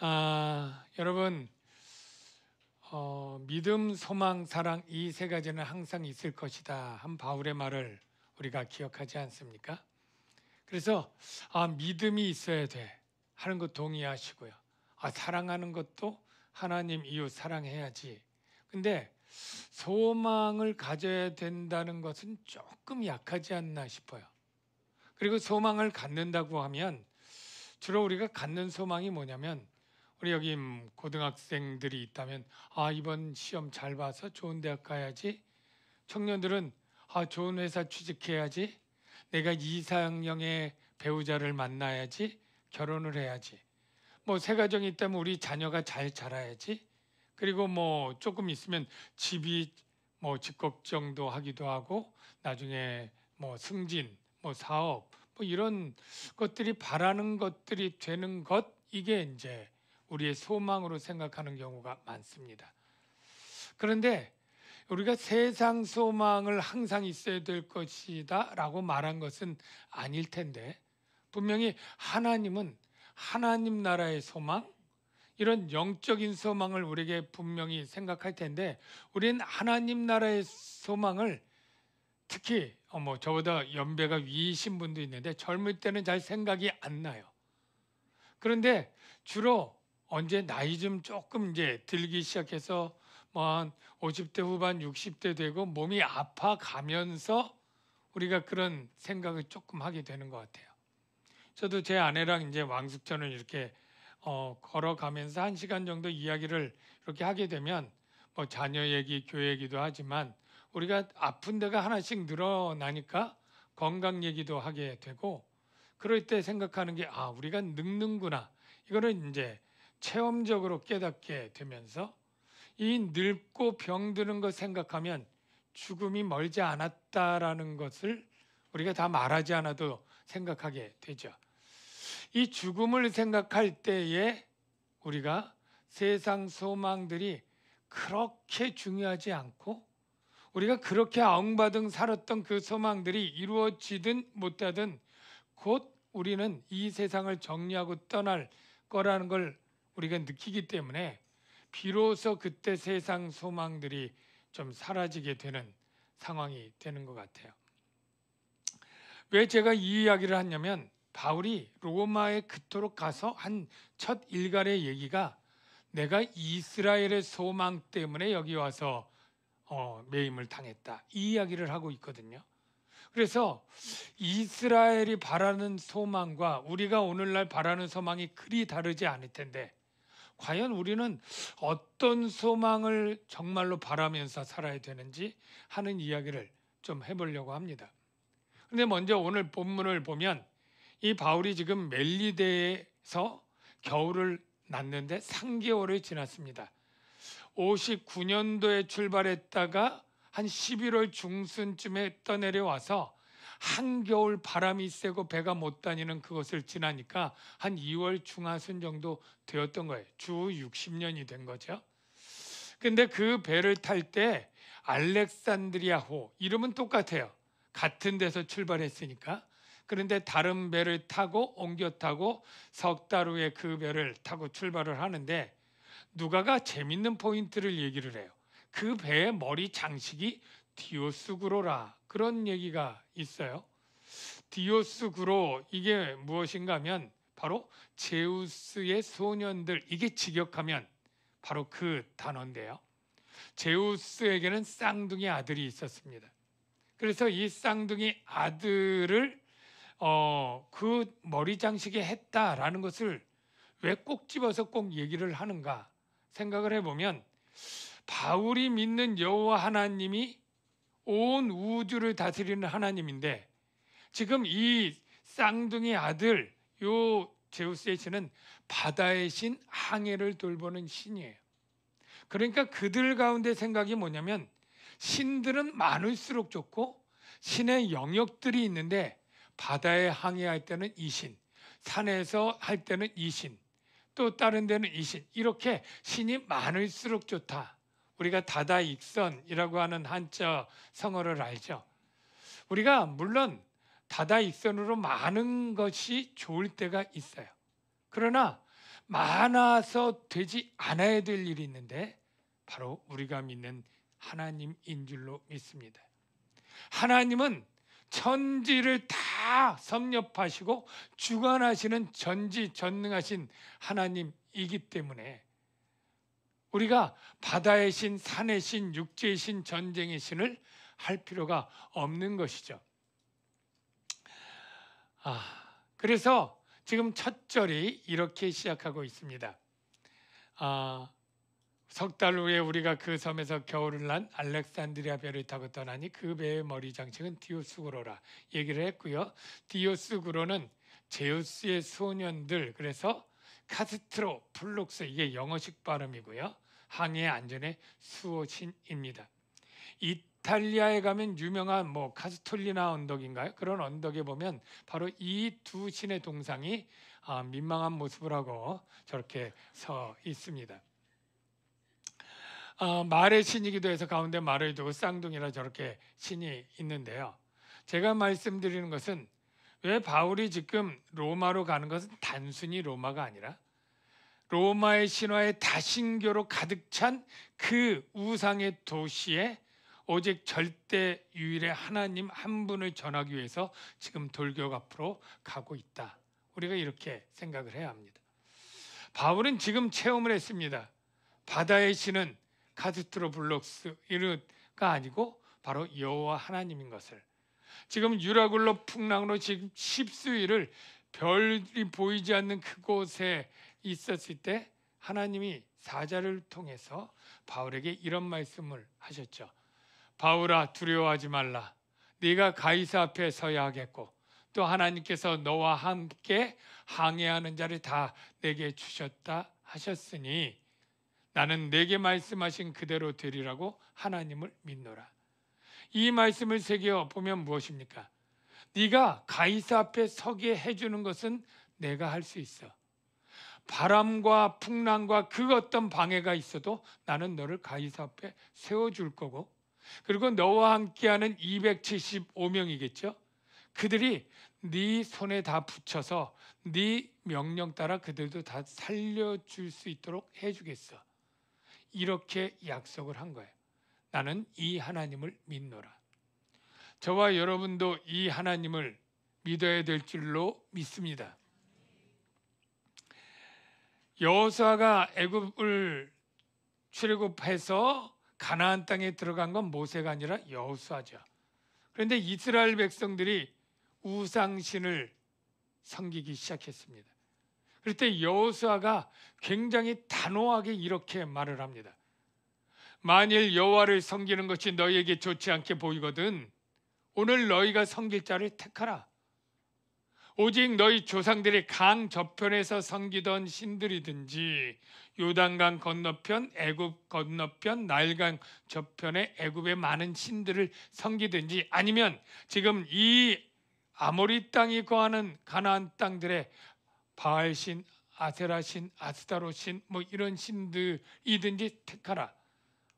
여러분, 믿음, 소망, 사랑 이 세 가지는 항상 있을 것이다 한 바울의 말을 우리가 기억하지 않습니까? 그래서 믿음이 있어야 돼 하는 것 동의하시고요. 사랑하는 것도 하나님 이웃 사랑해야지. 근데 소망을 가져야 된다는 것은 조금 약하지 않나 싶어요. 그리고 소망을 갖는다고 하면 주로 우리가 갖는 소망이 뭐냐면, 우리 여기 고등학생들이 있다면 이번 시험 잘 봐서 좋은 대학 가야지. 청년들은 좋은 회사 취직해야지. 내가 이상형의 배우자를 만나야지. 결혼을 해야지. 뭐 새 가정이 있다면 우리 자녀가 잘 자라야지. 그리고 뭐 조금 있으면 집이 뭐 집 걱정도 하기도 하고, 나중에 뭐 승진, 뭐 사업, 뭐 이런 것들이 바라는 것들이 되는 것, 이게 이제 우리의 소망으로 생각하는 경우가 많습니다. 그런데 우리가 세상 소망을 항상 있어야 될 것이다 라고 말한 것은 아닐 텐데, 분명히 하나님은 하나님 나라의 소망, 이런 영적인 소망을 우리에게 분명히 생각할 텐데, 우리는 하나님 나라의 소망을 특히 저보다 연배가 위이신 분도 있는데 젊을 때는 잘 생각이 안 나요. 그런데 주로 언제 나이 좀 조금 이제 들기 시작해서 뭐 한 50대 후반 60대 되고 몸이 아파가면서 우리가 그런 생각을 조금 하게 되는 것 같아요. 저도 제 아내랑 이제 왕숙천을 이렇게 걸어가면서 1시간 정도 이야기를 이렇게 하게 되면 뭐 자녀 얘기, 교회 얘기도 하지만 우리가 아픈 데가 하나씩 늘어나니까 건강 얘기도 하게 되고, 그럴 때 생각하는 게 우리가 늙는구나. 이거는 이제 체험적으로 깨닫게 되면서 이 늙고 병드는 것 생각하면 죽음이 멀지 않았다라는 것을 우리가 다 말하지 않아도 생각하게 되죠. 이 죽음을 생각할 때에 우리가 세상 소망들이 그렇게 중요하지 않고, 우리가 그렇게 아웅바둥 살았던 그 소망들이 이루어지든 못하든 곧 우리는 이 세상을 정리하고 떠날 거라는 걸 우리가 느끼기 때문에 비로소 그때 세상 소망들이 좀 사라지게 되는 상황이 되는 것 같아요. 왜 제가 이 이야기를 하냐면, 바울이 로마에 그토록 가서 한 첫 일갈의 얘기가 내가 이스라엘의 소망 때문에 여기 와서 매임을 당했다, 이 이야기를 하고 있거든요. 그래서 이스라엘이 바라는 소망과 우리가 오늘날 바라는 소망이 그리 다르지 않을 텐데, 과연 우리는 어떤 소망을 정말로 바라면서 살아야 되는지 하는 이야기를 좀 해보려고 합니다. 근데 먼저 오늘 본문을 보면 이 바울이 지금 멜리데에서 겨울을 났는데 3개월이 지났습니다. 59년도에 출발했다가 한 11월 중순쯤에 떠내려와서 한겨울 바람이 세고 배가 못 다니는 그것을 지나니까 한 2월 중하순 정도 되었던 거예요. 주 60년이 된 거죠. 근데 그 배를 탈 때 알렉산드리아호, 이름은 똑같아요. 같은 데서 출발했으니까. 그런데 다른 배를 타고 옮겨 타고 석 달 후에 그 배를 타고 출발을 하는데, 누가가 재밌는 포인트를 얘기를 해요. 그 배의 머리 장식이 디오스구로라, 그런 얘기가 있어요. 디오스구로, 이게 무엇인가 하면 바로 제우스의 소년들, 이게 직역하면 바로 그 단어인데요. 제우스에게는 쌍둥이 아들이 있었습니다. 그래서 이 쌍둥이 아들을 그 머리 장식에 했다라는 것을 왜 꼭 집어서 꼭 얘기를 하는가 생각을 해보면, 바울이 믿는 여호와 하나님이 온 우주를 다스리는 하나님인데, 지금 이 쌍둥이 아들 요 제우스의 신은 바다의 신, 항해를 돌보는 신이에요. 그러니까 그들 가운데 생각이 뭐냐면, 신들은 많을수록 좋고 신의 영역들이 있는데, 바다에 항해할 때는 이 신, 산에서 할 때는 이 신, 또 다른 데는 이 신, 이렇게 신이 많을수록 좋다. 우리가 다다익선이라고 하는 한자 성어를 알죠. 우리가 물론 다다익선으로 많은 것이 좋을 때가 있어요. 그러나 많아서 되지 않아야 될 일이 있는데 바로 우리가 믿는 하나님인 줄로 믿습니다. 하나님은 천지를 다 섭렵하시고 주관하시는 전지전능하신 하나님이기 때문에 우리가 바다의 신, 산의 신, 육지의 신, 전쟁의 신을 할 필요가 없는 것이죠. 그래서 지금 첫 절이 이렇게 시작하고 있습니다. 석 달 후에 우리가 그 섬에서 겨울을 난 알렉산드리아 배를 타고 떠나니 그 배의 머리 장식은 디오스구로라 얘기를 했고요. 디오스구로는 제우스의 소년들, 그래서 카스트로 플룩스, 이게 영어식 발음이고요. 항해 안전의 수호신입니다. 이탈리아에 가면 유명한 카스톨리나 언덕인가요? 그런 언덕에 보면 바로 이 두 신의 동상이 민망한 모습을 하고 저렇게 서 있습니다. 말의 신이기도 해서 가운데 말을 두고 쌍둥이라 저렇게 신이 있는데요. 제가 말씀드리는 것은 왜 바울이 지금 로마로 가는 것은 단순히 로마가 아니라 로마의 신화의 다신교로 가득 찬 그 우상의 도시에 오직 절대 유일의 하나님 한 분을 전하기 위해서 지금 돌격 앞으로 가고 있다. 우리가 이렇게 생각을 해야 합니다. 바울은 지금 체험을 했습니다. 바다의 신은 카스트로 블록스가 아니고 바로 여호와 하나님인 것을. 지금 유라굴로 풍랑으로 지금 십수일을 별이 보이지 않는 그곳에 있었을 때 하나님이 사자를 통해서 바울에게 이런 말씀을 하셨죠. 바울아, 두려워하지 말라. 네가 가이사 앞에 서야 하겠고 또 하나님께서 너와 함께 항해하는 자를 다 내게 주셨다 하셨으니 나는 내게 말씀하신 그대로 되리라고 하나님을 믿노라. 이 말씀을 새겨 보면 무엇입니까? 네가 가이사 앞에 서게 해주는 것은 내가 할 수 있어. 바람과 풍랑과 그 어떤 방해가 있어도 나는 너를 가이사 앞에 세워줄 거고, 그리고 너와 함께하는 275명이겠죠. 그들이 네 손에 다 붙여서 네 명령 따라 그들도 다 살려줄 수 있도록 해주겠어. 이렇게 약속을 한 거예요. 나는 이 하나님을 믿노라. 저와 여러분도 이 하나님을 믿어야 될 줄로 믿습니다. 여호수아가 애굽을 출애굽해서 가나안 땅에 들어간 건 모세가 아니라 여호수아죠. 그런데 이스라엘 백성들이 우상신을 섬기기 시작했습니다. 그럴 때 여호수아가 굉장히 단호하게 이렇게 말을 합니다. 만일 여호와를 섬기는 것이 너희에게 좋지 않게 보이거든 오늘 너희가 섬길 자를 택하라. 오직 너희 조상들이 강 저편에서 섬기던 신들이든지 요단강 건너편, 애굽 건너편, 나일강 저편의 애굽의 많은 신들을 섬기든지 아니면 지금 이 아모리 땅이 거하는 가나안 땅들의 바알신, 아세라신, 아스타로신 이런 신들이든지 택하라.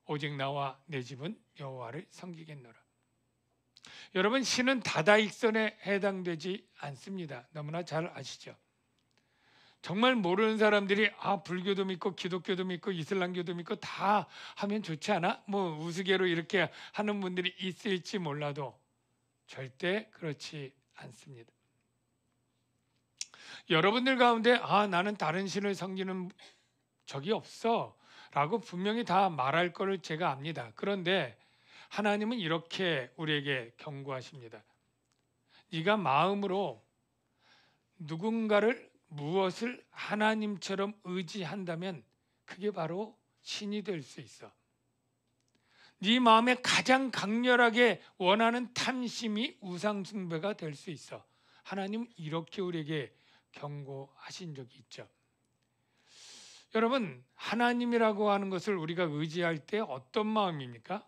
오직 나와 내 집은 여호와를 섬기겠노라. 여러분, 신은 다다익선에 해당되지 않습니다. 너무나 잘 아시죠? 정말 모르는 사람들이 불교도 믿고 기독교도 믿고 이슬람교도 믿고 다 하면 좋지 않아? 우스개로 이렇게 하는 분들이 있을지 몰라도 절대 그렇지 않습니다. 여러분들 가운데 나는 다른 신을 섬기는 적이 없어 라고 분명히 다 말할 거를 제가 압니다. 그런데 하나님은 이렇게 우리에게 경고하십니다. 네가 마음으로 누군가를 무엇을 하나님처럼 의지한다면 그게 바로 신이 될 수 있어. 네 마음에 가장 강렬하게 원하는 탐심이 우상 숭배가 될 수 있어. 하나님 이렇게 우리에게 경고하신 적이 있죠. 여러분, 하나님이라고 하는 것을 우리가 의지할 때 어떤 마음입니까?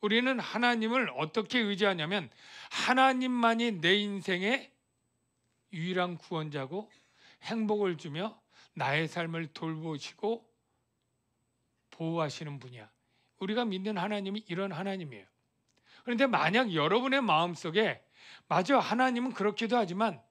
우리는 하나님을 어떻게 의지하냐면 하나님만이 내 인생의 유일한 구원자고 행복을 주며 나의 삶을 돌보시고 보호하시는 분이야. 우리가 믿는 하나님이 이런 하나님이에요. 그런데 만약 여러분의 마음속에 맞아, 하나님은 그렇기도 하지만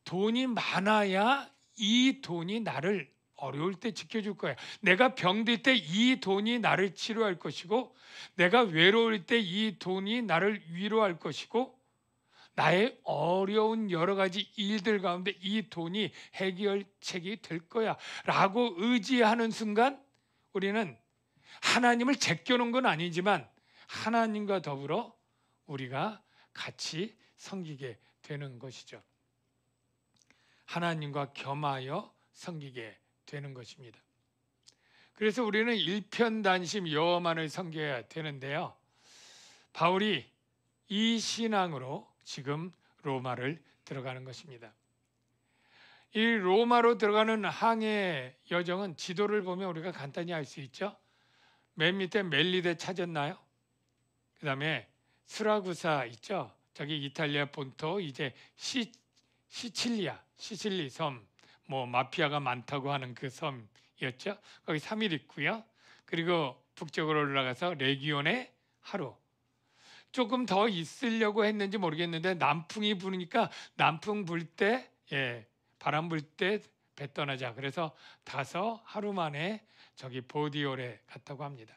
돈이 많아야 이 돈이 나를 어려울 때 지켜줄 거야. 내가 병들 때 이 돈이 나를 치료할 것이고, 내가 외로울 때 이 돈이 나를 위로할 것이고, 나의 어려운 여러 가지 일들 가운데 이 돈이 해결책이 될 거야 라고 의지하는 순간 우리는 하나님을 제껴놓은 건 아니지만 하나님과 더불어 우리가 같이 섬기게 되는 것이죠. 하나님과 겸하여 섬기게 되는 것입니다. 그래서 우리는 일편단심 여호와만을 섬겨야 되는데요. 바울이 이 신앙으로 지금 로마를 들어가는 것입니다. 이 로마로 들어가는 항해 여정은 지도를 보면 우리가 간단히 알 수 있죠. 맨 밑에 멜리데 찾았나요? 그 다음에 스라구사 있죠. 저기 이탈리아 본토 이제 시칠리 섬, 뭐 마피아가 많다고 하는 그 섬이었죠. 거기 3일 있고요. 그리고 북쪽으로 올라가서 레기온의 하루. 조금 더 있으려고 했는지 모르겠는데 남풍이 부니까 남풍 불 때, 바람 불 때 배 떠나자. 그래서 하루 만에 저기 보디올에 갔다고 합니다.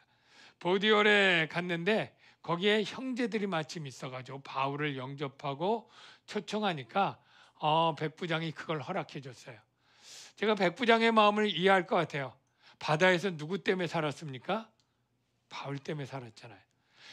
보디올에 갔는데 거기에 형제들이 마침 있어가지고 바울을 영접하고 초청하니까 백부장이 그걸 허락해 줬어요. 제가 백부장의 마음을 이해할 것 같아요. 바다에서 누구 때문에 살았습니까? 바울 때문에 살았잖아요.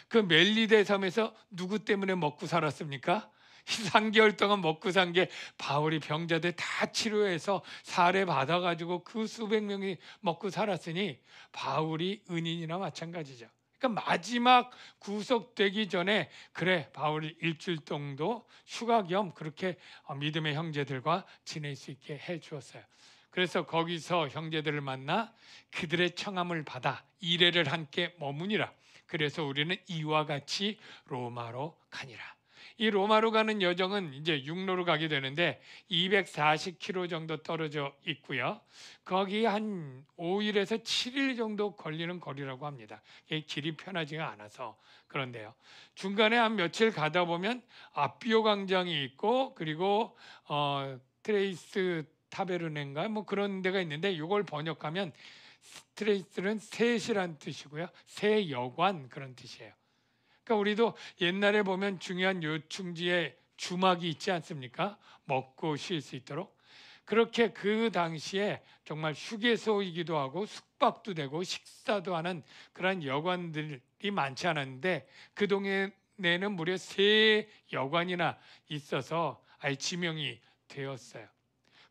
그 멜리데 섬에서 누구 때문에 먹고 살았습니까? 3개월 동안 먹고 산 게 바울이 병자들 다 치료해서 사례 받아가지고 그 수백 명이 먹고 살았으니 바울이 은인이나 마찬가지죠. 그러니까 마지막 구속되기 전에 그래 바울이 일주일 정도 휴가 겸 그렇게 믿음의 형제들과 지낼 수 있게 해 주었어요. 그래서 거기서 형제들을 만나 그들의 청함을 받아 이래를 함께 머무니라. 그래서 우리는 이와 같이 로마로 가니라. 이 로마로 가는 여정은 이제 육로로 가게 되는데 240km 정도 떨어져 있고요. 거기 한 5일에서 7일 정도 걸리는 거리라고 합니다. 길이 편하지가 않아서 그런데요. 중간에 한 며칠 가다 보면 아피오 광장이 있고 그리고 트레이스 타베르넨가 뭐 그런 데가 있는데 이걸 번역하면 트레이스는 셋이란 뜻이고요. 새 여관 그런 뜻이에요. 그러니까 우리도 옛날에 보면 중요한 요충지에 주막이 있지 않습니까? 먹고 쉴 수 있도록. 그렇게 그 당시에 정말 휴게소이기도 하고 숙박도 되고 식사도 하는 그런 여관들이 많지 않았는데 그 동네에는 무려 3여관이나 있어서 아예 지명이 되었어요.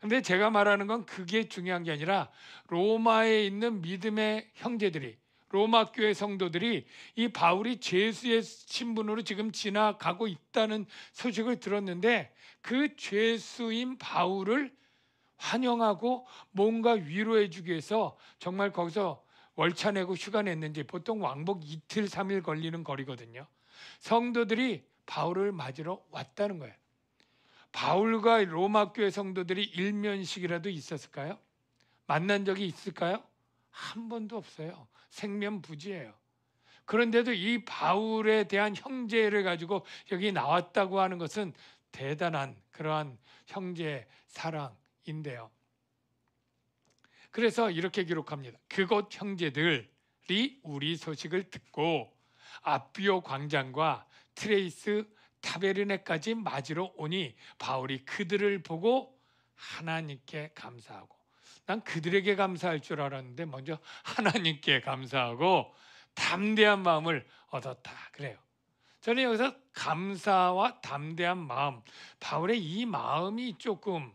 근데 제가 말하는 건 그게 중요한 게 아니라 로마에 있는 믿음의 형제들이 로마 교회 성도들이 이 바울이 죄수의 신분으로 지금 지나가고 있다는 소식을 들었는데 그 죄수인 바울을 환영하고 뭔가 위로해 주기 위해서 정말 거기서 월차 내고 휴가 냈는지 보통 왕복 이틀 3일 걸리는 거리거든요. 성도들이 바울을 맞으러 왔다는 거예요. 바울과 로마 교회 성도들이 일면식이라도 있었을까요? 만난 적이 있을까요? 한 번도 없어요. 생면부지예요. 그런데도 이 바울에 대한 형제를 가지고 여기 나왔다고 하는 것은 대단한 그러한 형제 사랑인데요. 그래서 이렇게 기록합니다. 그곳 형제들이 우리 소식을 듣고 아피오 광장과 트레이스 타베르네까지 맞으러 오니 바울이 그들을 보고 하나님께 감사하고, 난 그들에게 감사할 줄 알았는데 먼저 하나님께 감사하고 담대한 마음을 얻었다 그래요. 저는 여기서 감사와 담대한 마음, 바울의 이 마음이 조금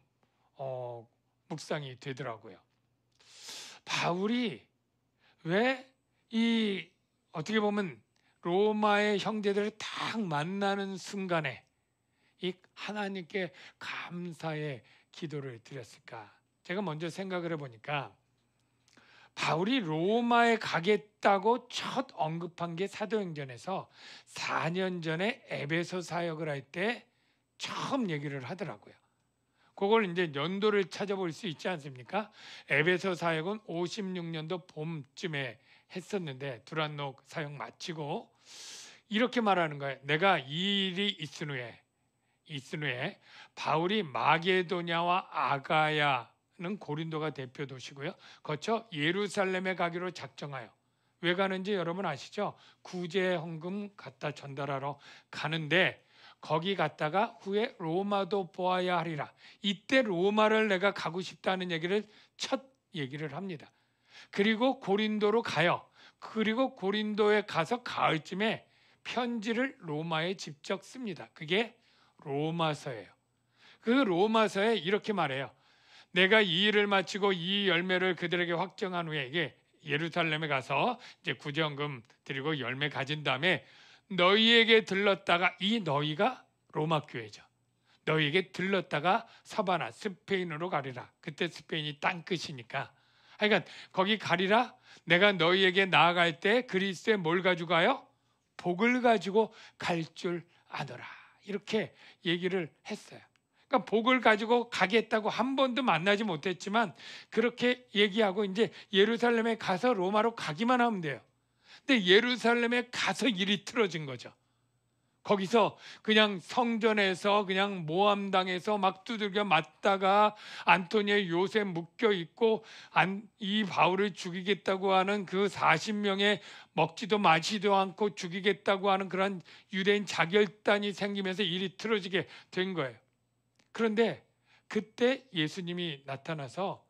묵상이 되더라고요. 바울이 왜 이 어떻게 보면 로마의 형제들을 딱 만나는 순간에 이 하나님께 감사의 기도를 드렸을까? 제가 먼저 생각을 해보니까 바울이 로마에 가겠다고 첫 언급한 게 사도행전에서 4년 전에 에베소 사역을 할 때 처음 얘기를 하더라고요. 그걸 이제 연도를 찾아볼 수 있지 않습니까? 에베소 사역은 56년도 봄쯤에 했었는데 두란노 사역 마치고 이렇게 말하는 거예요. 내가 이 일이 있은 후에 바울이 마게도냐와 아가야 고린도가 대표 도시고요. 거쳐 예루살렘에 가기로 작정하여 왜 가는지 여러분 아시죠? 구제 헌금 갖다 전달하러 가는데 거기 갔다가 후에 로마도 보아야 하리라. 이때 로마를 내가 가고 싶다는 얘기를 첫 얘기를 합니다. 그리고 고린도로 가요. 그리고 고린도에 가서 가을쯤에 편지를 로마에 직접 씁니다. 그게 로마서예요. 그 로마서에 이렇게 말해요. 내가 이 일을 마치고 이 열매를 그들에게 확정한 후에 이게 예루살렘에 가서 이제 구제헌금 드리고 열매 가진 다음에 너희에게 들렀다가 이 너희가 로마 교회죠. 너희에게 들렀다가 서바나 스페인으로 가리라. 그때 스페인이 땅끝이니까. 그러니까 거기 가리라. 내가 너희에게 나아갈 때 그리스도에 뭘 가지고 가요? 복을 가지고 갈 줄 아노라. 이렇게 얘기를 했어요. 그러니까 복을 가지고 가겠다고 한 번도 만나지 못했지만 그렇게 얘기하고 이제 예루살렘에 가서 로마로 가기만 하면 돼요. 근데 예루살렘에 가서 일이 틀어진 거죠. 거기서 그냥 성전에서 그냥 모함당해서 막 두들겨 맞다가 안토니의 요새 묶여 있고 이 바울을 죽이겠다고 하는 그 40명의 먹지도 마시지도 않고 죽이겠다고 하는 그런 유대인 자결단이 생기면서 일이 틀어지게 된 거예요. 그런데 그때 예수님이 나타나서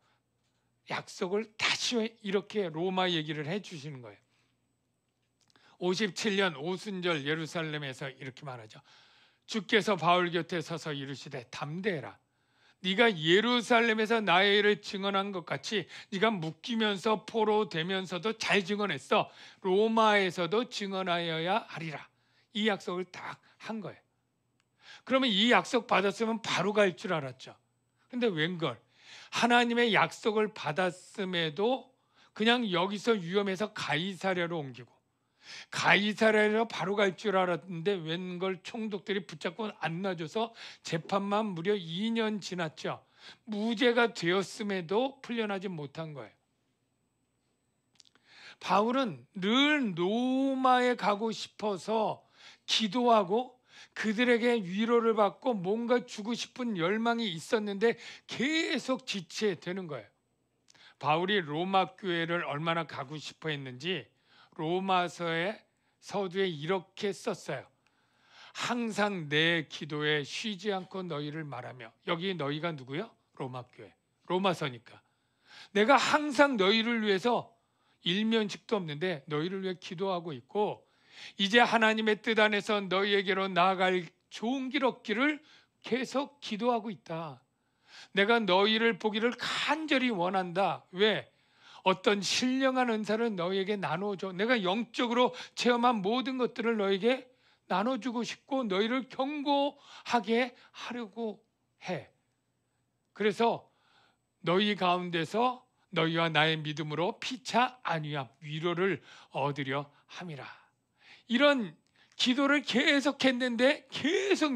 약속을 다시 이렇게 로마 얘기를 해주시는 거예요. 57년 오순절 예루살렘에서 이렇게 말하죠. 주께서 바울 곁에 서서 이르시되 담대해라. 네가 예루살렘에서 나의 일을 증언한 것 같이 네가 묶이면서 포로되면서도 잘 증언했어. 로마에서도 증언하여야 하리라. 이 약속을 딱 한 거예요. 그러면 이 약속 받았으면 바로 갈 줄 알았죠. 근데 웬걸 하나님의 약속을 받았음에도 그냥 여기서 위험해서 가이사랴로 옮기고 가이사랴로 바로 갈 줄 알았는데 웬걸 총독들이 붙잡고 안 놔줘서 재판만 무려 2년 지났죠. 무죄가 되었음에도 풀려나지 못한 거예요. 바울은 늘 로마에 가고 싶어서 기도하고 그들에게 위로를 받고 뭔가 주고 싶은 열망이 있었는데 계속 지체되는 거예요. 바울이 로마 교회를 얼마나 가고 싶어 했는지 로마서의 서두에 이렇게 썼어요. 항상 내 기도에 쉬지 않고 너희를 말하며. 여기 너희가 누구요? 로마 교회. 로마서니까. 내가 항상 너희를 위해서 일면식도 없는데 너희를 위해 기도하고 있고 이제 하나님의 뜻 안에서 너희에게로 나아갈 좋은 길 얻기를 계속 기도하고 있다. 내가 너희를 보기를 간절히 원한다. 왜? 어떤 신령한 은사를 너희에게 나눠줘. 내가 영적으로 체험한 모든 것들을 너희에게 나눠주고 싶고 너희를 견고하게 하려고 해. 그래서 너희 가운데서 너희와 나의 믿음으로 피차 안위함 위로를 얻으려 함이라. 이런 기도를 계속했는데 계속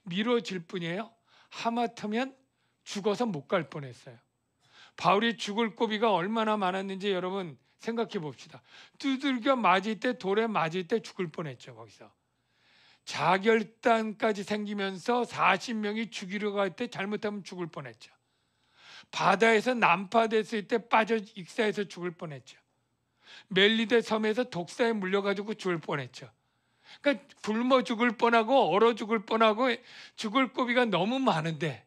미뤄질 뿐이에요. 하마터면 죽어서 못 갈 뻔했어요. 바울이 죽을 고비가 얼마나 많았는지 여러분 생각해 봅시다. 두들겨 맞을 때 돌에 맞을 때 죽을 뻔했죠. 거기서 자결단까지 생기면서 40명이 죽이려고 할 때 잘못하면 죽을 뻔했죠. 바다에서 난파됐을 때 빠져 익사해서 죽을 뻔했죠. 멜리데 섬에서 독사에 물려가지고 죽을 뻔했죠. 그러니까 굶어 죽을 뻔하고 얼어 죽을 뻔하고 죽을 고비가 너무 많은데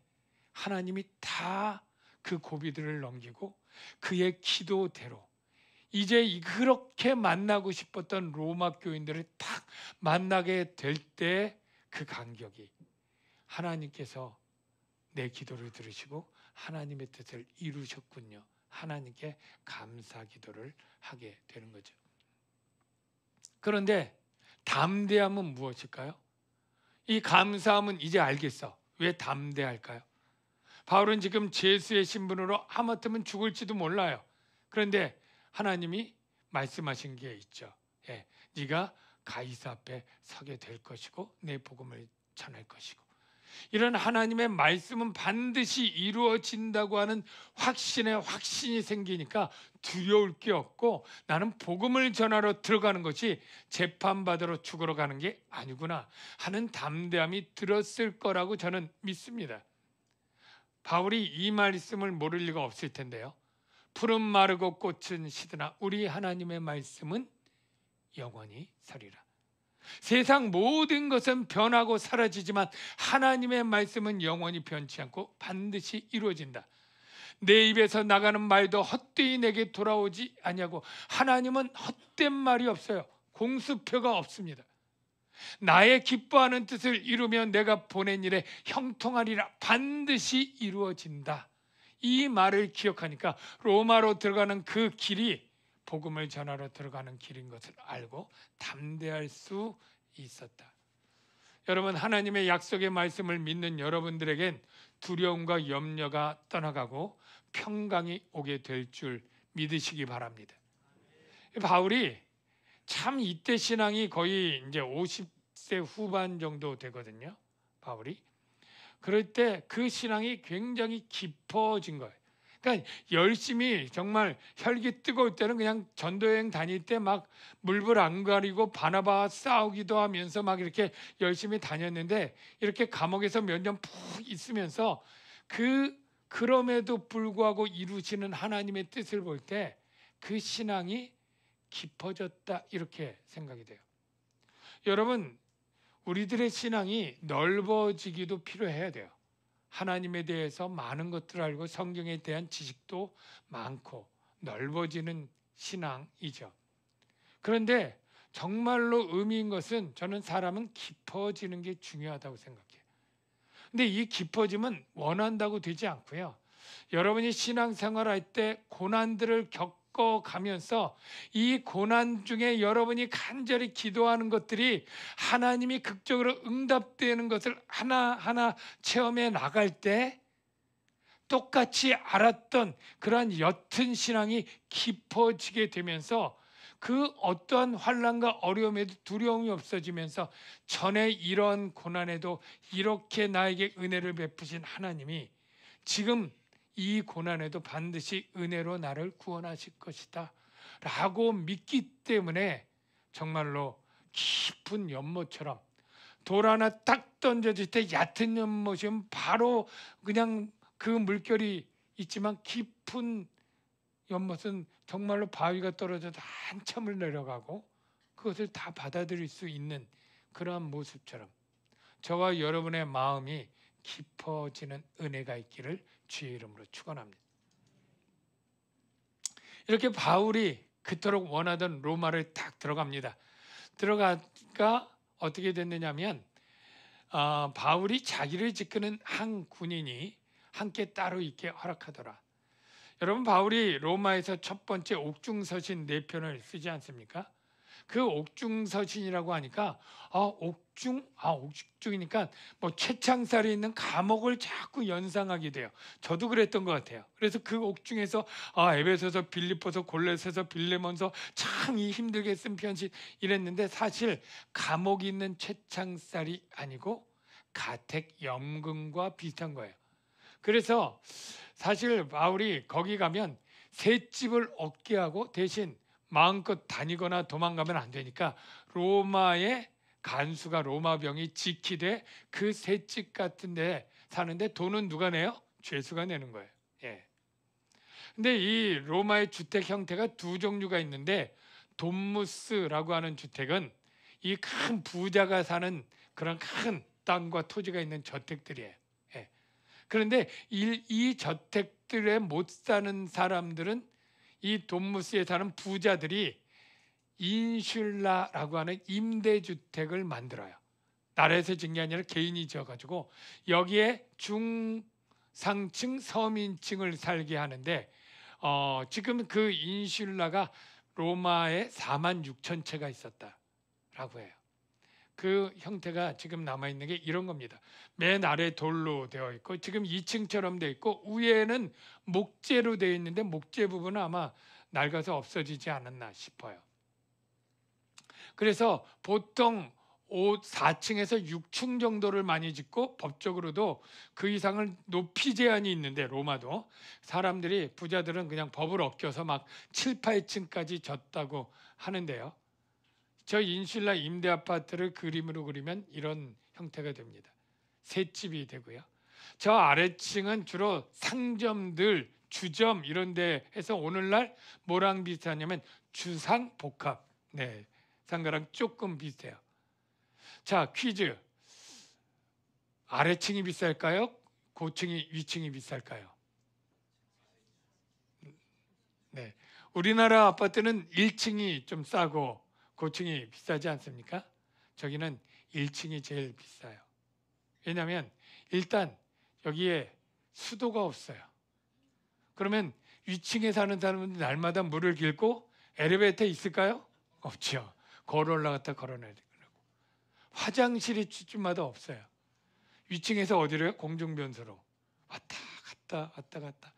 하나님이 다 그 고비들을 넘기고 그의 기도대로 이제 그렇게 만나고 싶었던 로마 교인들을 딱 만나게 될 때 그 간격이 하나님께서 내 기도를 들으시고 하나님의 뜻을 이루셨군요. 하나님께 감사 기도를 하게 되는 거죠. 그런데 담대함은 무엇일까요? 이 감사함은 이제 알겠어. 왜 담대할까요? 바울은 지금 죄수의 신분으로 하마터면 죽을지도 몰라요. 그런데 하나님이 말씀하신 게 있죠. 네가 가이사 앞에 서게 될 것이고 내 복음을 전할 것이고 이런 하나님의 말씀은 반드시 이루어진다고 하는 확신이 생기니까 두려울 게 없고 나는 복음을 전하러 들어가는 것이 재판받으러 죽으러 가는 게 아니구나 하는 담대함이 들었을 거라고 저는 믿습니다. 바울이 이 말씀을 모를 리가 없을 텐데요. 푸른 마르고 꽃은 시드나 우리 하나님의 말씀은 영원히 서리라. 세상 모든 것은 변하고 사라지지만 하나님의 말씀은 영원히 변치 않고 반드시 이루어진다. 내 입에서 나가는 말도 헛되이 내게 돌아오지 아니하고 하나님은 헛된 말이 없어요. 공수표가 없습니다. 나의 기뻐하는 뜻을 이루면 내가 보낸 일에 형통하리라. 반드시 이루어진다. 이 말을 기억하니까 로마로 들어가는 그 길이 복음을 전하러 들어가는 길인 것을 알고 담대할 수 있었다. 여러분, 하나님의 약속의 말씀을 믿는 여러분들에겐 두려움과 염려가 떠나가고 평강이 오게 될 줄 믿으시기 바랍니다. 바울이 참 이때 신앙이 거의 이제 50세 후반 정도 되거든요. 바울이. 그럴 때 그 신앙이 굉장히 깊어진 거예요. 그러니까 열심히 정말 혈기 뜨거울 때는 그냥 전도여행 다닐 때 막 물불 안 가리고 바나바와 싸우기도 하면서 막 이렇게 열심히 다녔는데 이렇게 감옥에서 몇 년 푹 있으면서 그럼에도 불구하고 이루시는 하나님의 뜻을 볼 때 그 신앙이 깊어졌다 이렇게 생각이 돼요. 여러분, 우리들의 신앙이 넓어지기도 필요해야 돼요. 하나님에 대해서 많은 것들을 알고 성경에 대한 지식도 많고 넓어지는 신앙이죠. 그런데 정말로 의미인 것은 저는 사람은 깊어지는 게 중요하다고 생각해요. 근데 이 깊어짐은 원한다고 되지 않고요. 여러분이 신앙생활할 때 고난들을 겪어가면서 이 고난 중에 여러분이 간절히 기도하는 것들이 하나님이 극적으로 응답되는 것을 하나하나 체험해 나갈 때 똑같이 알았던 그러한 옅은 신앙이 깊어지게 되면서 그 어떠한 환난과 어려움에도 두려움이 없어지면서 전에 이런 고난에도 이렇게 나에게 은혜를 베푸신 하나님이 지금 이 고난에도 반드시 은혜로 나를 구원하실 것이다 라고 믿기 때문에 정말로 깊은 연못처럼 돌 하나 딱 던져질 때 얕은 연못이면 바로 그냥 그 물결이 있지만 깊은 연못은 정말로 바위가 떨어져도 한참을 내려가고 그것을 다 받아들일 수 있는 그러한 모습처럼 저와 여러분의 마음이 깊어지는 은혜가 있기를 주의 이름으로 축원합니다. 이렇게 바울이 그토록 원하던 로마를 딱 들어갑니다. 들어가가 어떻게 됐느냐면 바울이 자기를 지키는 한 군인이 함께 따로 있게 허락하더라. 여러분, 바울이 로마에서 첫 번째 옥중서신 4편을 쓰지 않습니까? 그 옥중서신이라고 하니까 옥중이니까 뭐 최창살이 있는 감옥을 자꾸 연상하게 돼요. 저도 그랬던 것 같아요. 그래서 그 옥중에서 에베소서, 빌립보서, 골로새서, 빌레몬서 참 힘들게 쓴 편지 이랬는데 사실 감옥이 있는 최창살이 아니고 가택 연금과 비슷한 거예요. 그래서 사실 바울이 거기 가면 새 집을 얻게 하고 대신 마음껏 다니거나 도망가면 안 되니까 로마의 간수가 로마병이 지키되 그 새 집 같은 데 사는데 돈은 누가 내요? 죄수가 내는 거예요. 예. 근데 이 로마의 주택 형태가 두 종류가 있는데 돈무스라고 하는 주택은 이 큰 부자가 사는 그런 큰 땅과 토지가 있는 저택들이에요. 예. 그런데 이 저택들에 못 사는 사람들은 이 돈무스에 사는 부자들이 인슐라라고 하는 임대주택을 만들어요. 나라에서 지은 게 아니라 개인이 지어가지고 여기에 중상층 서민층을 살게 하는데 지금 그 인슐라가 로마에 46,000채가 있었다라고 해요. 그 형태가 지금 남아있는 게 이런 겁니다. 맨 아래 돌로 되어 있고 지금 2층처럼 되어 있고 위에는 목재로 되어 있는데 목재 부분은 아마 낡아서 없어지지 않았나 싶어요. 그래서 보통 4층에서 6층 정도를 많이 짓고 법적으로도 그 이상을 높이 제한이 있는데 로마도 사람들이 부자들은 그냥 법을 어겨서 막 7, 8층까지 졌다고 하는데요. 저 인슐라 임대 아파트를 그림으로 그리면 이런 형태가 됩니다. 새 집이 되고요. 저 아래층은 주로 상점들, 주점 이런 데에서 오늘날 뭐랑 비슷하냐면 주상복합. 네, 상가랑 조금 비슷해요. 자, 퀴즈. 아래층이 비쌀까요? 고층이 위층이 비쌀까요? 네. 우리나라 아파트는 1층이 좀 싸고 고층이 비싸지 않습니까? 저기는 1층이 제일 비싸요. 왜냐하면 일단 여기에 수도가 없어요. 그러면 위층에 사는 사람은 날마다 물을 길고 엘리베이터 있을까요? 없죠. 걸어 올라갔다 걸어 내리고. 화장실이 집집마다 없어요. 위층에서 어디로요? 공중변소로 왔다 갔다 왔다 갔다.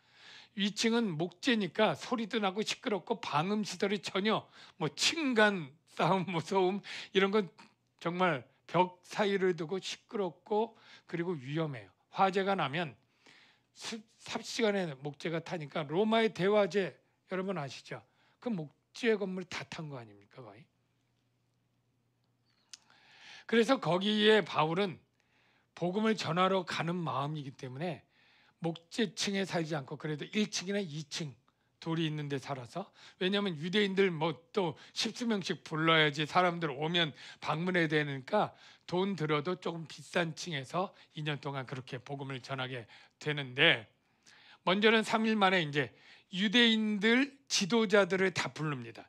위층은 목재니까 소리도 나고 시끄럽고 방음 시설이 전혀 뭐 층간 싸움, 소음 이런 건 정말 벽 사이를 두고 시끄럽고 그리고 위험해요. 화재가 나면 삽시간에 목재가 타니까 로마의 대화재 여러분 아시죠? 그 목재 건물 다 탄 거 아닙니까 거의? 그래서 거기에 바울은 복음을 전하러 가는 마음이기 때문에 목재층에 살지 않고 그래도 1층이나 2층 돌이 있는 데 살아서, 왜냐하면 유대인들 뭐 또 십수명씩 불러야지 사람들 오면 방문해야 되니까 돈 들어도 조금 비싼 층에서 2년 동안 그렇게 복음을 전하게 되는데, 먼저는 3일 만에 이제 유대인들 지도자들을 다 부릅니다.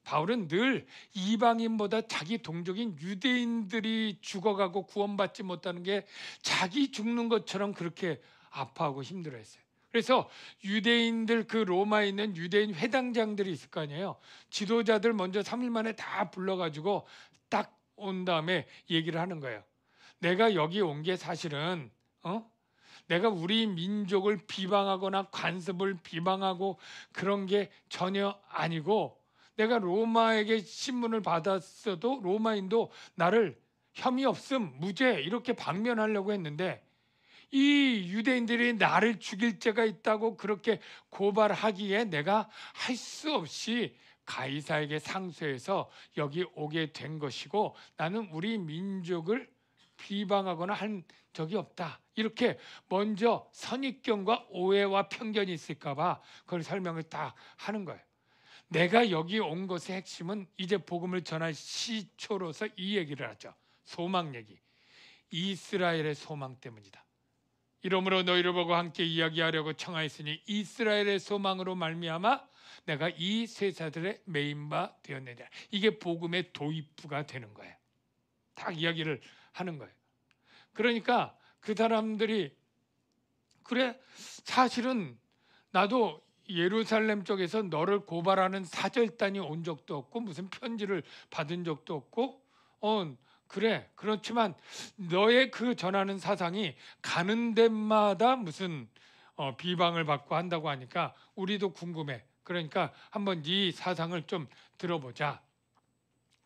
바울은 늘 이방인보다 자기 동족인 유대인들이 죽어가고 구원받지 못하는 게 자기 죽는 것처럼 그렇게 아파하고 힘들어했어요. 그래서 유대인들, 그 로마에 있는 유대인 회당장들이 있을 거 아니에요. 지도자들 먼저 3일 만에 다 불러가지고 딱 온 다음에 얘기를 하는 거예요. 내가 여기 온 게 사실은 내가 우리 민족을 비방하거나 관습을 비방하고 그런 게 전혀 아니고, 내가 로마에게 신문을 받았어도 로마인도 나를 혐의 없음, 무죄 이렇게 방면하려고 했는데, 이 유대인들이 나를 죽일 죄가 있다고 그렇게 고발하기에 내가 할 수 없이 가이사에게 상소해서 여기 오게 된 것이고, 나는 우리 민족을 비방하거나 한 적이 없다. 이렇게 먼저 선입견과 오해와 편견이 있을까 봐 그걸 설명을 딱 하는 거예요. 내가 여기 온 것의 핵심은 이제 복음을 전할 시초로서 이 얘기를 하죠. 소망 얘기. 이스라엘의 소망 때문이다. 이러므로 너희를 보고 함께 이야기하려고 청하였으니 이스라엘의 소망으로 말미암아 내가 이 쇠사들의 메인바 되었느니라. 이게 복음의 도입부가 되는 거예요. 딱 이야기를 하는 거예요. 그러니까 그 사람들이, 그래 사실은 나도 예루살렘 쪽에서 너를 고발하는 사절단이 온 적도 없고 무슨 편지를 받은 적도 없고 그래, 그렇지만 너의 그 전하는 사상이 가는 데마다 무슨 비방을 받고 한다고 하니까 우리도 궁금해. 그러니까 한번 네 사상을 좀 들어보자.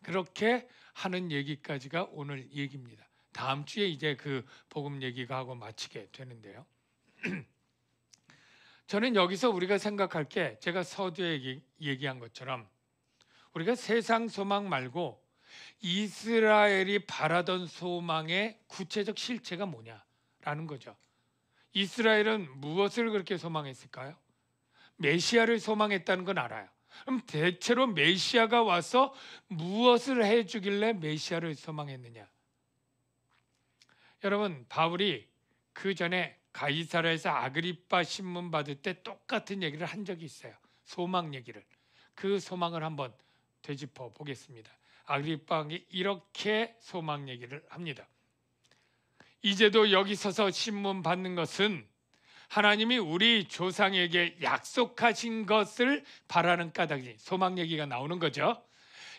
그렇게 하는 얘기까지가 오늘 얘기입니다. 다음 주에 이제 그 복음 얘기가 하고 마치게 되는데요. 저는 여기서 우리가 생각할 게, 제가 서두에 얘기한 것처럼 우리가 세상 소망 말고 이스라엘이 바라던 소망의 구체적 실체가 뭐냐라는 거죠. 이스라엘은 무엇을 그렇게 소망했을까요? 메시아를 소망했다는 건 알아요. 그럼 대체로 메시아가 와서 무엇을 해주길래 메시아를 소망했느냐? 여러분, 바울이 그 전에 가이사라에서 아그리빠 신문 받을 때 똑같은 얘기를 한 적이 있어요. 소망 얘기를. 그 소망을 한번 되짚어 보겠습니다. 아그리빠가 이렇게 소망 얘기를 합니다. 이제도 여기 서서 신문 받는 것은 하나님이 우리 조상에게 약속하신 것을 바라는 까닭이, 소망 얘기가 나오는 거죠.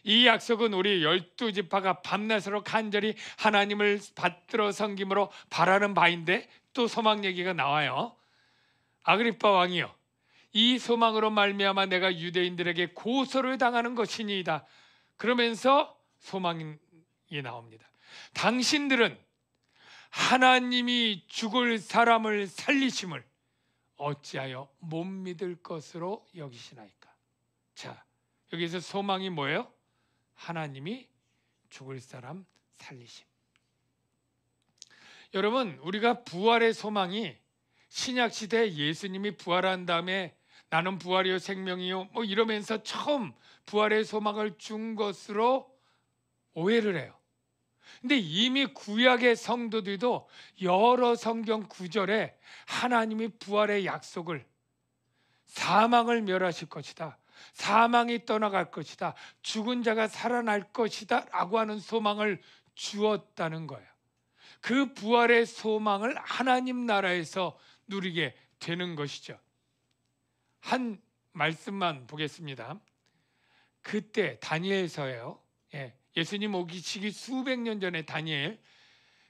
이 약속은 우리 12지파가 밤낮으로 간절히 하나님을 받들어 섬김으로 바라는 바인데, 또 소망 얘기가 나와요. 아그리빠 왕이여, 이 소망으로 말미암아 내가 유대인들에게 고소를 당하는 것이니이다. 그러면서 소망이 나옵니다. 당신들은 하나님이 죽을 사람을 살리심을 어찌하여 못 믿을 것으로 여기시나이까? 자, 여기서 소망이 뭐예요? 하나님이 죽을 사람 살리심. 여러분, 우리가 부활의 소망이 신약 시대에 예수님이 부활한 다음에 나는 부활이요 생명이요 뭐 이러면서 처음 부활의 소망을 준 것으로 오해를 해요. 근데 이미 구약의 성도들도 여러 성경 구절에 하나님이 부활의 약속을, 사망을 멸하실 것이다, 사망이 떠나갈 것이다, 죽은 자가 살아날 것이다 라고 하는 소망을 주었다는 거예요. 그 부활의 소망을 하나님 나라에서 누리게 되는 것이죠. 한 말씀만 보겠습니다. 그때 다니엘서예요. 예수님 오기 시기 수백 년 전에 다니엘,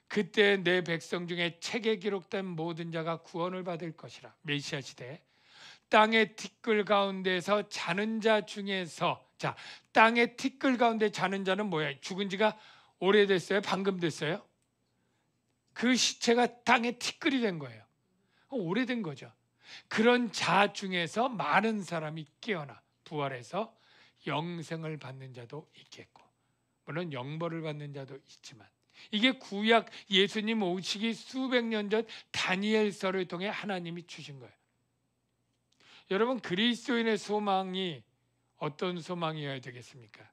그때 내 백성 중에 책에 기록된 모든 자가 구원을 받을 것이라. 메시아 시대. 땅의 티끌 가운데서 자는 자 중에서, 자, 땅의 티끌 가운데 자는 자는 뭐야? 죽은 지가 오래됐어요? 방금 됐어요? 그 시체가 땅의 티끌이 된 거예요. 오래된 거죠. 그런 자 중에서 많은 사람이 깨어나 부활해서 영생을 받는 자도 있겠고, 물론 영벌을 받는 자도 있지만, 이게 구약 예수님 오시기 수백 년 전 다니엘서를 통해 하나님이 주신 거예요. 여러분, 그리스도인의 소망이 어떤 소망이어야 되겠습니까?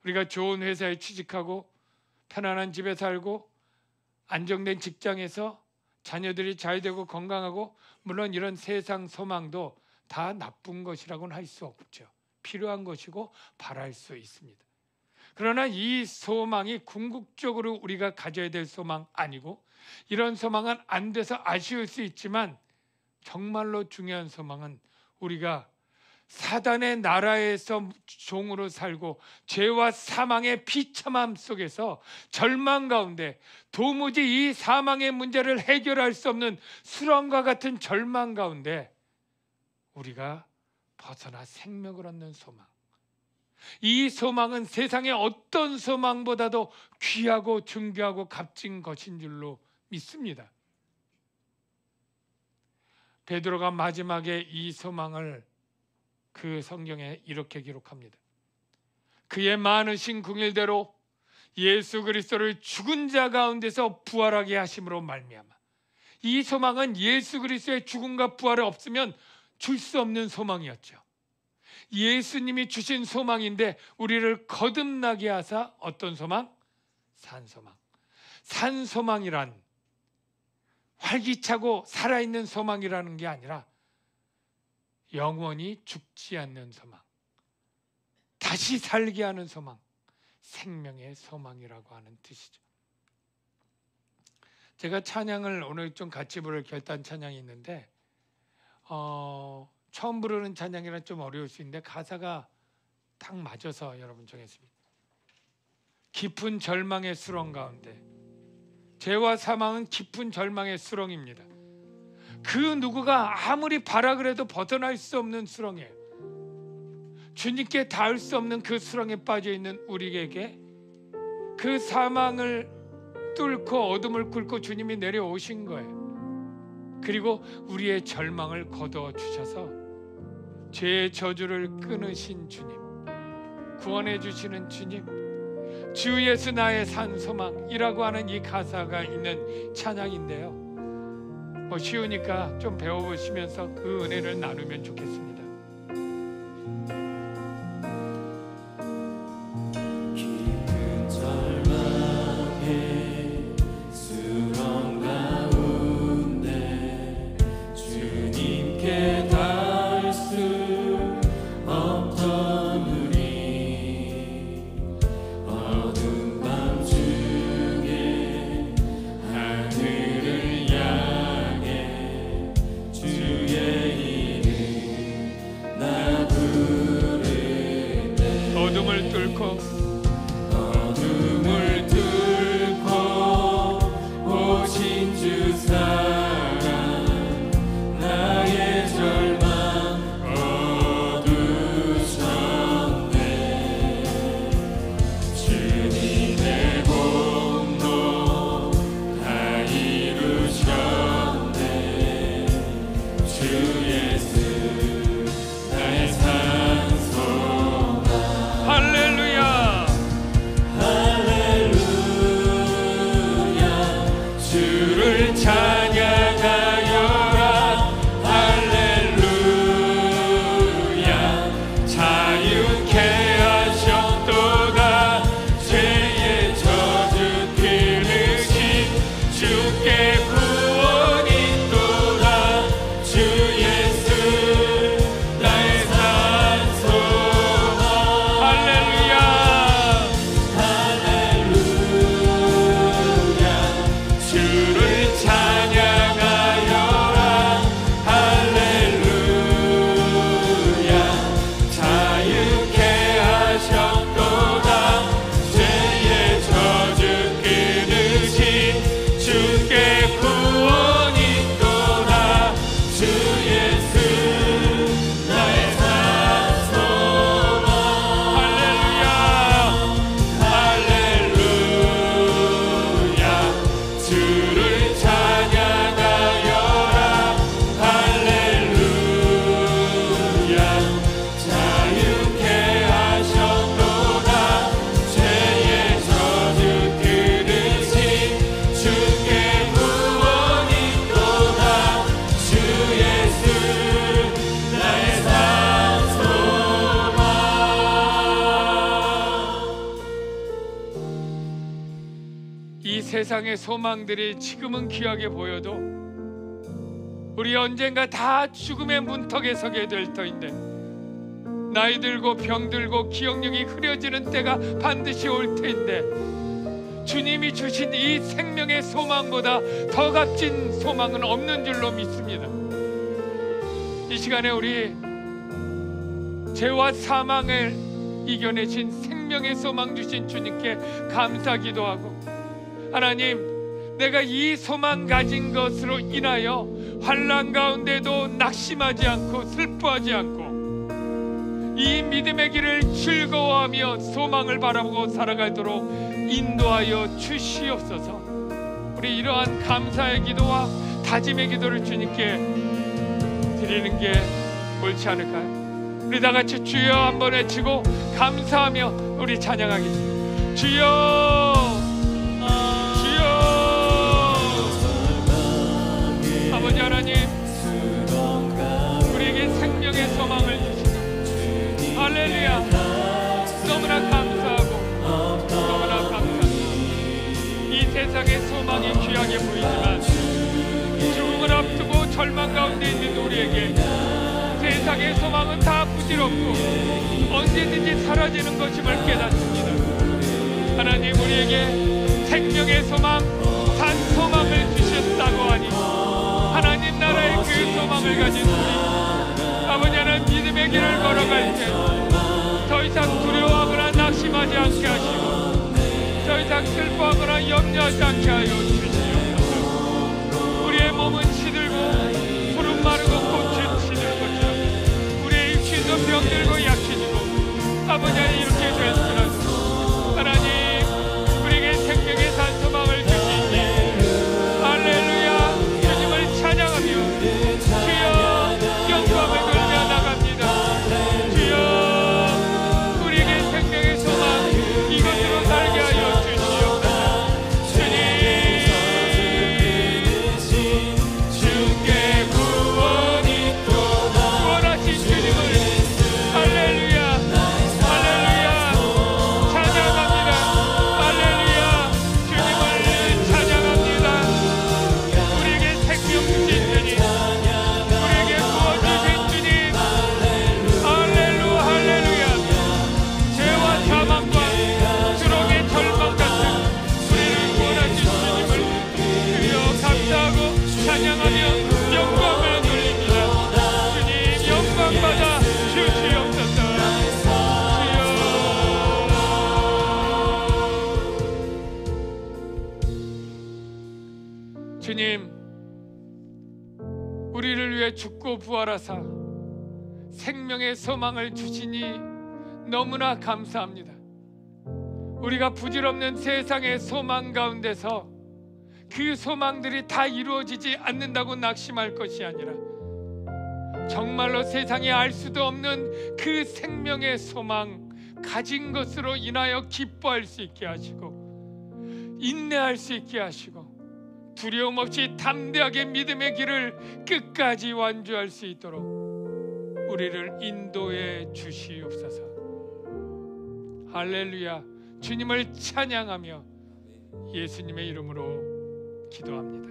우리가 좋은 회사에 취직하고 편안한 집에 살고 안정된 직장에서 자녀들이 잘 되고 건강하고, 물론 이런 세상 소망도 다 나쁜 것이라고는 할 수 없죠. 필요한 것이고 바랄 수 있습니다. 그러나 이 소망이 궁극적으로 우리가 가져야 될 소망 아니고, 이런 소망은 안 돼서 아쉬울 수 있지만 정말로 중요한 소망은 우리가 사단의 나라에서 종으로 살고 죄와 사망의 비참함 속에서 절망 가운데 도무지 이 사망의 문제를 해결할 수 없는 수렁과 같은 절망 가운데 우리가 벗어나 생명을 얻는 소망, 이 소망은 세상의 어떤 소망보다도 귀하고 중요하고 값진 것인 줄로 믿습니다. 베드로가 마지막에 이 소망을 그 성경에 이렇게 기록합니다. 그의 많으신 긍휼대로 예수 그리스도를 죽은 자 가운데서 부활하게 하심으로 말미암아. 이 소망은 예수 그리스도의 죽음과 부활이 없으면 줄 수 없는 소망이었죠. 예수님이 주신 소망인데 우리를 거듭나게 하사 어떤 소망? 산소망. 산소망이란 활기차고 살아있는 소망이라는 게 아니라 영원히 죽지 않는 소망, 다시 살게 하는 소망, 생명의 소망이라고 하는 뜻이죠. 제가 찬양을 오늘 좀 같이 부를 결단 찬양이 있는데 처음 부르는 찬양이라 좀 어려울 수 있는데 가사가 딱 맞아서 여러분 정했습니다. 깊은 절망의 수렁 가운데, 죄와 사망은 깊은 절망의 수렁입니다. 그 누구가 아무리 바라 그래도 벗어날 수 없는 수렁이에요. 주님께 닿을 수 없는 그 수렁에 빠져 있는 우리에게 그 사망을 뚫고 어둠을 뚫고 주님이 내려오신 거예요. 그리고 우리의 절망을 거두어 주셔서 죄의 저주를 끊으신 주님, 구원해 주시는 주님, 주 예수 나의 산소망이라고 하는 이 가사가 있는 찬양인데요. 쉬우니까 좀 배워보시면서 그 은혜를 나누면 좋겠습니다. 깊은 절망의 수렁 가운데 주님께 닿을 수 없던 우리, 어두운 밤 중에 하늘을 향해 주의 이름 세상의 소망들이 지금은 귀하게 보여도 우리 언젠가 다 죽음의 문턱에 서게 될 터인데, 나이 들고 병들고 기억력이 흐려지는 때가 반드시 올 텐데, 주님이 주신 이 생명의 소망보다 더 값진 소망은 없는 줄로 믿습니다. 이 시간에 우리 죄와 사망을 이겨내신 생명의 소망 주신 주님께 감사 기도하고, 하나님, 내가 이 소망 가진 것으로 인하여 환난 가운데도 낙심하지 않고 슬퍼하지 않고 이 믿음의 길을 즐거워하며 소망을 바라보고 살아가도록 인도하여 주시옵소서. 우리 이러한 감사의 기도와 다짐의 기도를 주님께 드리는 게 옳지 않을까요? 우리 다 같이 주여 한번 외치고 감사하며 우리 찬양하겠습니다. 주여, 주여. 아버지 하나님, 우리에게 생명의 소망을 주시고, 할렐루야, 너무나 감사하고 너무나 감사합니다. 이 세상의 소망이 귀하게 보이지만 죽음을 앞두고 절망 가운데 있는 우리에게 세상의 소망은 다 부질없고 언제든지 사라지는 것임을 깨닫습니다. 하나님, 우리에게 생명의 소망, 산 소망을 주셨다고 하니 하나님 나라의 그 소망을 가진 우리 아버지 하나님, 믿음의 길을 걸어갈 때 더 이상 두려워하거나 낙심하지 않게 하시고 더 이상 슬퍼하거나 염려하지 않게 하여 주시옵소서. 우리의 몸은 시들고 푸른 마르고 꽃은 시들 것처럼 우리의 육신도 병들고 약해지고 아버지 하나님, 이렇게 될지라도 하나님, 우리에게 생명의 산 소망을 주시니 할렐루야, 주님을 찬양하며 주여 영광을 돌려 나갑니다. 주여, 우리에게 생명의 소망 이것으로 살게 하여 주시옵소서. 주님, 주께 구원이 있도다. 구원하신 주님을 할렐루야, 할렐루야 찬양합니다. 할렐루야, 주님을 찬양합니다. 우리에게 생명 주신 주님, 우리에게 구원 주신 주님, 할렐루야, 할렐루야. 죄와 사망과 주롱의 절망 같은 우리를 구원하신 주님을 주여 감사하고 찬양하며 영광을 돌립니다. 주님, 영광 받아 주시옵소서. 주여, 주님, 우리를 위해 죽고 부활하사 생명의 소망을 주시니 너무나 감사합니다. 우리가 부질없는 세상의 소망 가운데서 그 소망들이 다 이루어지지 않는다고 낙심할 것이 아니라 정말로 세상에 알 수도 없는 그 생명의 소망 가진 것으로 인하여 기뻐할 수 있게 하시고 인내할 수 있게 하시고 두려움 없이 담대하게 믿음의 길을 끝까지 완주할 수 있도록 우리를 인도해 주시옵소서. 할렐루야, 주님을 찬양하며 예수님의 이름으로 기도합니다.